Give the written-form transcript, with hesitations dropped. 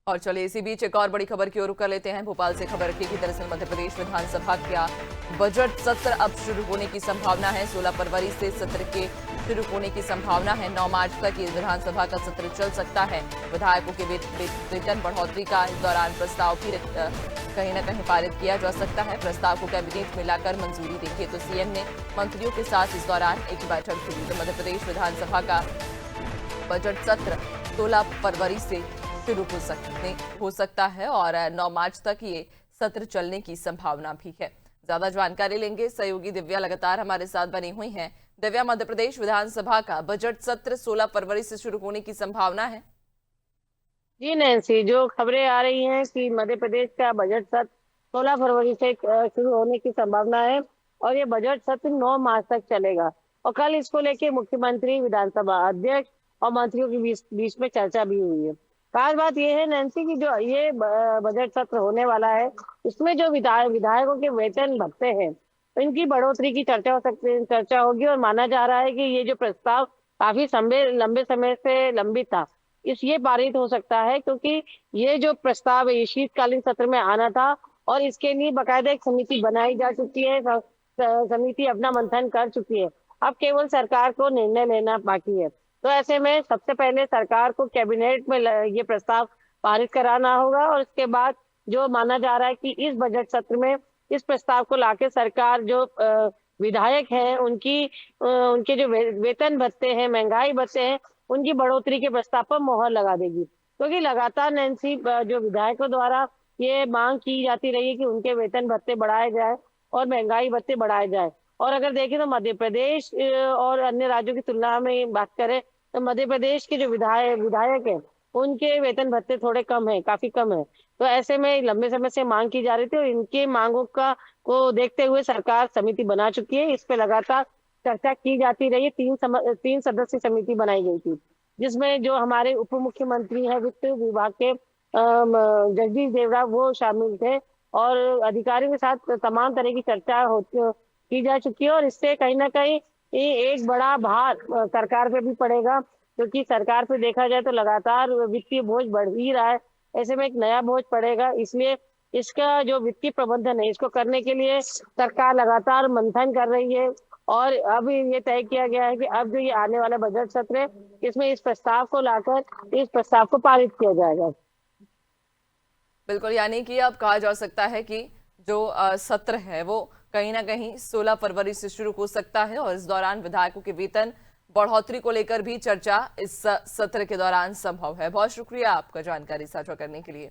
और चलिए इसी बीच एक और बड़ी खबर की ओर रुख कर लेते हैं। भोपाल से खबर रखी कि दरअसल मध्य प्रदेश विधानसभा का बजट सत्र अब शुरू होने की संभावना है। 16 फरवरी से सत्र के शुरू होने की संभावना है। 9 मार्च तक ये विधानसभा का सत्र चल सकता है। विधायकों के वेतन बढ़ोतरी का इस दौरान प्रस्ताव भी कहीं न कहीं पारित किया जा सकता है। प्रस्ताव को कैबिनेट में लाकर मंजूरी देखिए तो सीएम ने मंत्रियों के साथ इस दौरान एक बैठक की। तो मध्य प्रदेश विधानसभा का बजट सत्र 16 फरवरी से शुरू हो सकता है और 9 मार्च तक ये सत्र चलने की संभावना भी है। ज्यादा जानकारी लेंगे, सहयोगी दिव्या लगातार हमारे साथ बनी हुई हैं। दिव्या, मध्य प्रदेश विधानसभा का बजट सत्र 16 फरवरी से शुरू होने की संभावना है। जी नैन्सी, जो खबरें आ रही हैं कि मध्य प्रदेश का बजट सत्र 16 फरवरी से शुरू होने की संभावना है और ये बजट सत्र 9 मार्च तक चलेगा। और कल इसको लेके मुख्यमंत्री, विधानसभा अध्यक्ष और मंत्रियों के बीच में चर्चा भी हुई है। खास बात ये है नैन्सी की जो ये बजट सत्र होने वाला है, इसमें जो विधायकों के वेतन भत्ते हैं, इनकी बढ़ोतरी की चर्चा हो सकती है, चर्चा होगी। और माना जा रहा है कि ये जो प्रस्ताव काफी लंबे समय से लंबित था, ये पारित हो सकता है, क्योंकि ये जो प्रस्ताव है ये शीतकालीन सत्र में आना था और इसके लिए बकायदा एक समिति बनाई जा चुकी है। समिति अपना मंथन कर चुकी है। अब केवल सरकार को निर्णय लेना बाकी है। तो ऐसे में सबसे पहले सरकार को कैबिनेट में ये प्रस्ताव पारित कराना होगा और इसके बाद जो माना जा रहा है कि इस बजट सत्र में इस प्रस्ताव को लाके सरकार जो विधायक हैं उनके जो वेतन भत्ते हैं, महंगाई भत्ते हैं, उनकी बढ़ोतरी के प्रस्ताव पर मोहर लगा देगी। क्योंकि लगातार नैन्सी जो विधायकों द्वारा ये मांग की जाती रही है कि उनके वेतन भत्ते बढ़ाए जाए और महंगाई भत्ते बढ़ाए जाए। और अगर देखें तो मध्य प्रदेश और अन्य राज्यों की तुलना में बात करें तो मध्य प्रदेश के जो विधायक है उनके वेतन भत्ते थोड़े कम है, काफी कम है। तो ऐसे में लंबे समय से मांग की जा रही थी और इनके मांगों को देखते हुए सरकार समिति बना चुकी है। इस पे लगातार चर्चा की जाती रही है। 3 सदस्य समिति बनाई गई थी, जिसमें जो हमारे उप मुख्यमंत्री हैं, वित्त विभाग के जगदीश देवड़ा, वो शामिल थे और अधिकारियों के साथ तमाम तरह की चर्चा की जा चुकी है। और इससे कहीं ना कहीं एक बड़ा भार सरकार पे भी पड़ेगा, क्योंकि सरकार पे देखा जाए तो लगातार वित्तीय बोझ बढ़ ही रहा है। ऐसे में एक नया बोझ पड़ेगा, इसलिए इसका जो वित्तीय प्रबंधन है इसको करने के लिए सरकार लगातार मंथन कर रही है। और अब ये तय किया गया है कि अब जो ये आने वाला बजट सत्र है, इसमें इस प्रस्ताव को लाकर इस प्रस्ताव को पारित किया जाएगा। बिल्कुल, यानी कि अब कहा जा सकता है कि जो सत्र है वो कहीं ना कहीं 16 फरवरी से शुरू हो सकता है और इस दौरान विधायकों के वेतन बढ़ोतरी को लेकर भी चर्चा इस सत्र के दौरान संभव है। बहुत शुक्रिया आपका जानकारी साझा करने के लिए।